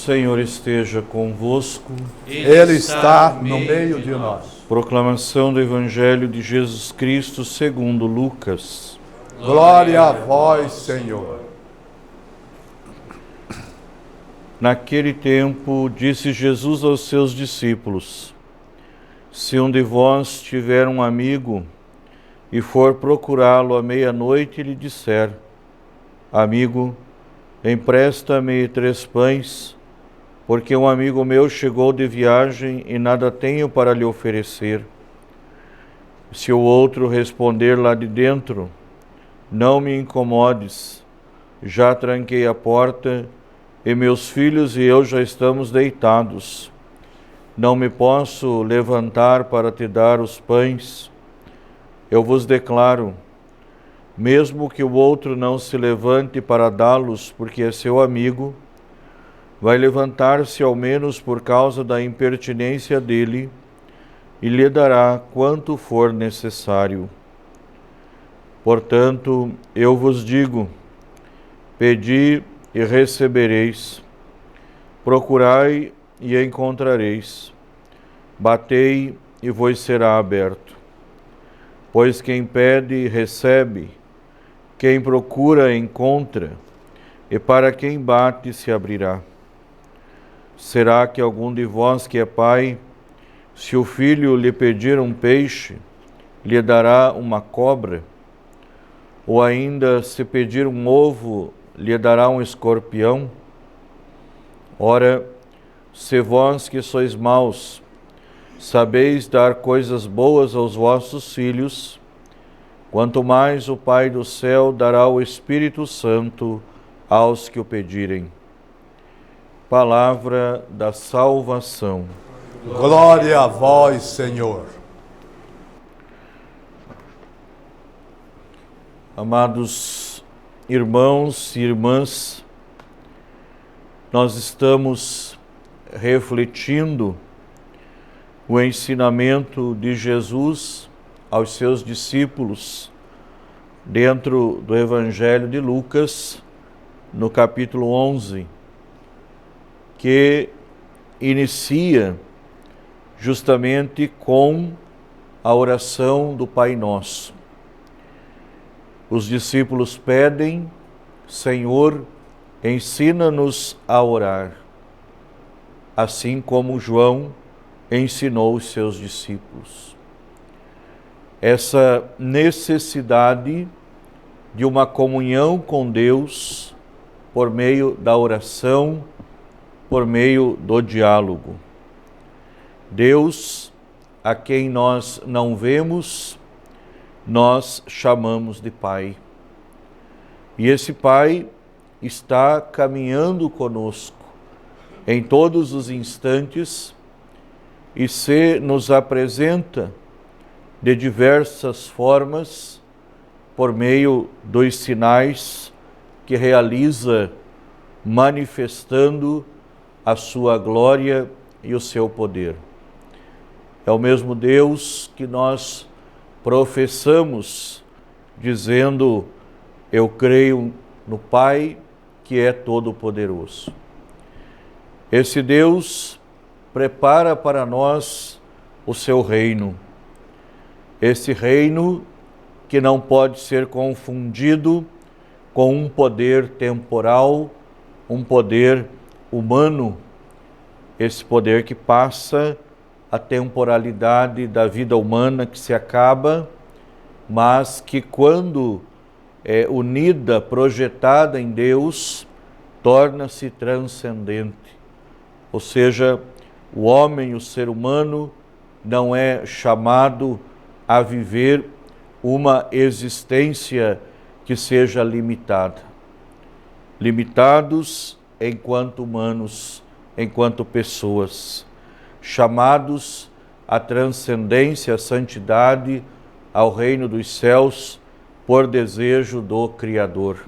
Senhor esteja convosco. Ele está no meio de nós. Proclamação do Evangelho de Jesus Cristo segundo Lucas. Glória a vós, Senhor. Naquele tempo, disse Jesus aos seus discípulos: Se um de vós tiver um amigo e for procurá-lo à meia-noite e lhe disser: Amigo, empresta-me 3 pães, porque um amigo meu chegou de viagem e nada tenho para lhe oferecer. Se o outro responder lá de dentro: Não me incomodes, já tranquei a porta e meus filhos e eu já estamos deitados. Não me posso levantar para te dar os pães. Eu vos declaro, mesmo que o outro não se levante para dá-los porque é seu amigo, vai levantar-se ao menos por causa da impertinência dele e lhe dará quanto for necessário. Portanto, eu vos digo, pedi e recebereis, procurai e encontrareis, batei e vos será aberto. Pois quem pede, recebe, quem procura, encontra, e para quem bate, se abrirá. Será que algum de vós que é pai, se o filho lhe pedir um peixe, lhe dará uma cobra? Ou ainda, se pedir um ovo, lhe dará um escorpião? Ora, se vós que sois maus, sabeis dar coisas boas aos vossos filhos, quanto mais o Pai do céu dará o Espírito Santo aos que o pedirem. Palavra da salvação. Glória a vós, Senhor. Amados irmãos e irmãs, nós estamos refletindo o ensinamento de Jesus aos seus discípulos dentro do Evangelho de Lucas, no capítulo 11, que inicia justamente com a oração do Pai Nosso. Os discípulos pedem: Senhor, ensina-nos a orar, assim como João ensinou os seus discípulos. Essa necessidade de uma comunhão com Deus por meio da oração, por meio do diálogo. Deus, a quem nós não vemos, nós chamamos de Pai. E esse Pai está caminhando conosco em todos os instantes e se nos apresenta de diversas formas por meio dos sinais que realiza, manifestando a sua glória e o seu poder. É o mesmo Deus que nós professamos, dizendo: eu creio no Pai que é todo-poderoso. Esse Deus prepara para nós o seu reino. Esse reino que não pode ser confundido com um poder temporal, um poder humano, esse poder que passa a temporalidade da vida humana, que se acaba, mas que quando é unida, projetada em Deus, torna-se transcendente. Ou seja, o homem, o ser humano, não é chamado a viver uma existência que seja limitada. Limitados enquanto humanos, enquanto pessoas, chamados à transcendência, à santidade, ao reino dos céus, por desejo do Criador.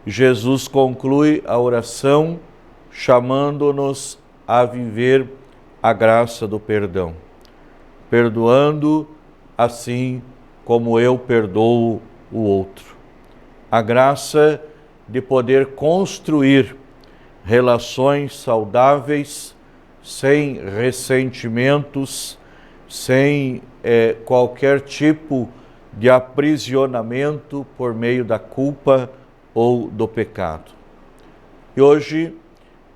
Jesus conclui a oração chamando-nos a viver a graça do perdão, perdoando assim como eu perdoo o outro. A graça de poder construir relações saudáveis, sem ressentimentos, sem qualquer tipo de aprisionamento por meio da culpa ou do pecado. E hoje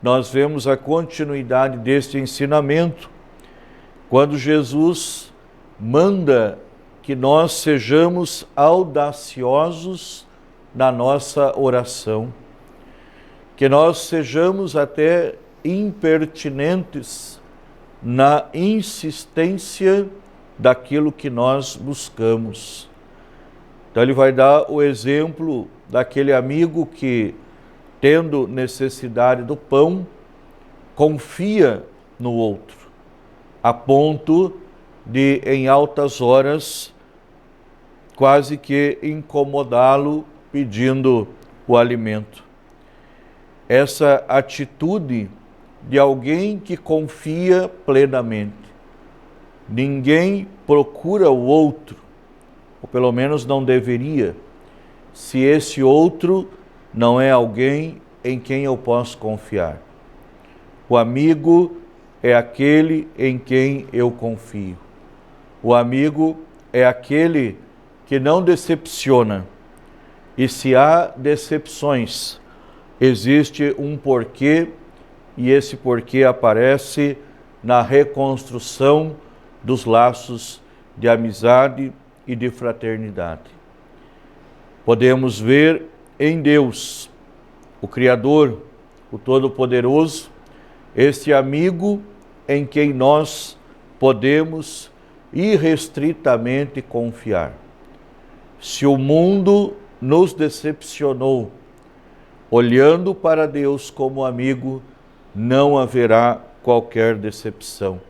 nós vemos a continuidade deste ensinamento, quando Jesus manda que nós sejamos audaciosos na nossa oração, que nós sejamos até impertinentes na insistência daquilo que nós buscamos. Então ele vai dar o exemplo daquele amigo que, tendo necessidade do pão, confia no outro, a ponto de, em altas horas, quase que incomodá-lo pedindo o alimento. Essa atitude de alguém que confia plenamente. Ninguém procura o outro, ou pelo menos não deveria, se esse outro não é alguém em quem eu posso confiar. O amigo é aquele em quem eu confio. O amigo é aquele que não decepciona. E se há decepções, existe um porquê, e esse porquê aparece na reconstrução dos laços de amizade e de fraternidade. Podemos ver em Deus, o Criador, o Todo-Poderoso, este amigo em quem nós podemos irrestritamente confiar. Se o mundo nos decepcionou, olhando para Deus como amigo, não haverá qualquer decepção.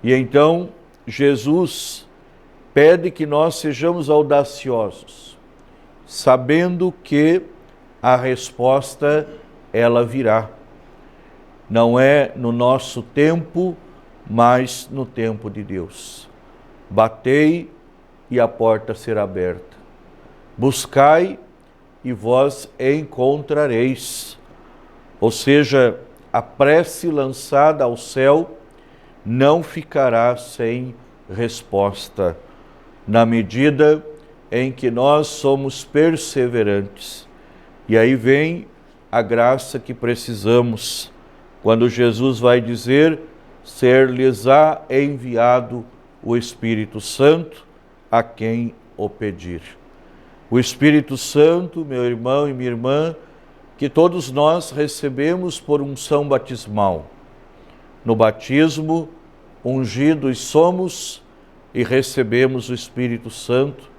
E então Jesus pede que nós sejamos audaciosos, sabendo que a resposta ela virá. Não é no nosso tempo, mas no tempo de Deus. Batei e a porta será aberta. Buscai e vós encontrareis. Ou seja, a prece lançada ao céu não ficará sem resposta, na medida em que nós somos perseverantes. E aí vem a graça que precisamos, quando Jesus vai dizer: ser-lhes-á enviado o Espírito Santo a quem o pedir. O Espírito Santo, meu irmão e minha irmã, que todos nós recebemos por unção batismal. No batismo, ungidos somos e recebemos o Espírito Santo,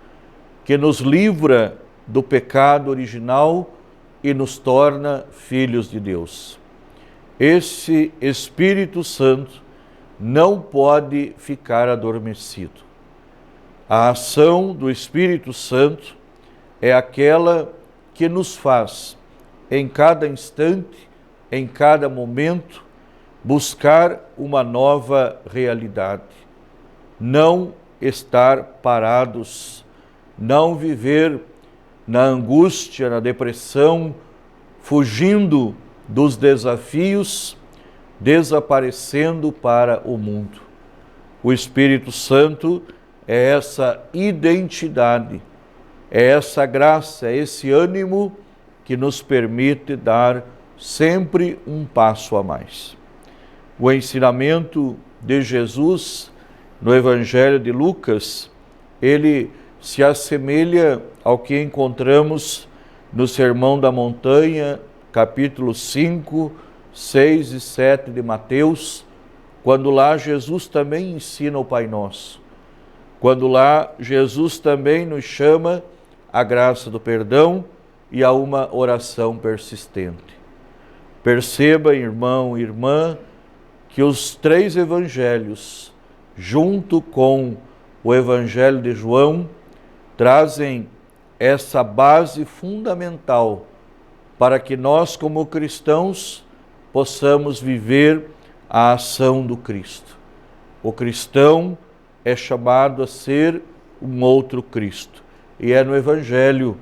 que nos livra do pecado original e nos torna filhos de Deus. Esse Espírito Santo não pode ficar adormecido. A ação do Espírito Santo é aquela que nos faz, em cada instante, em cada momento, buscar uma nova realidade. Não estar parados, não viver na angústia, na depressão, fugindo dos desafios, desaparecendo para o mundo. O Espírito Santo é essa identidade, é essa graça, é esse ânimo que nos permite dar sempre um passo a mais. O ensinamento de Jesus no Evangelho de Lucas, ele se assemelha ao que encontramos no Sermão da Montanha, capítulo 5, 6 e 7 de Mateus, quando lá Jesus também ensina o Pai Nosso. Quando lá Jesus também nos chama à graça do perdão e a uma oração persistente. Perceba, irmão e irmã, que os três evangelhos, junto com o Evangelho de João, trazem essa base fundamental para que nós, como cristãos, possamos viver a ação do Cristo. O cristão é chamado a ser um outro Cristo. E é no Evangelho,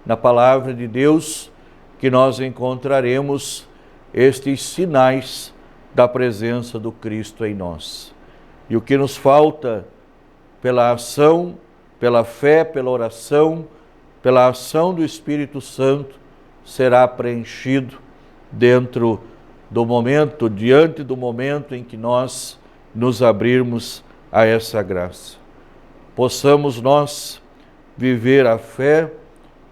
na Palavra de Deus, que nós encontraremos estes sinais da presença do Cristo em nós. E o que nos falta pela ação, pela fé, pela oração, pela ação do Espírito Santo, será preenchido dentro do momento, diante do momento em que nós nos abrirmos a essa graça. Possamos nós viver a fé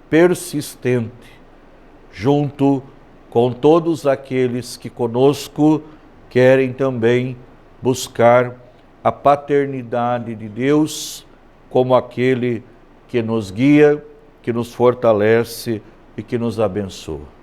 persistente, junto com todos aqueles que conosco querem também buscar a paternidade de Deus como aquele que nos guia, que nos fortalece e que nos abençoa.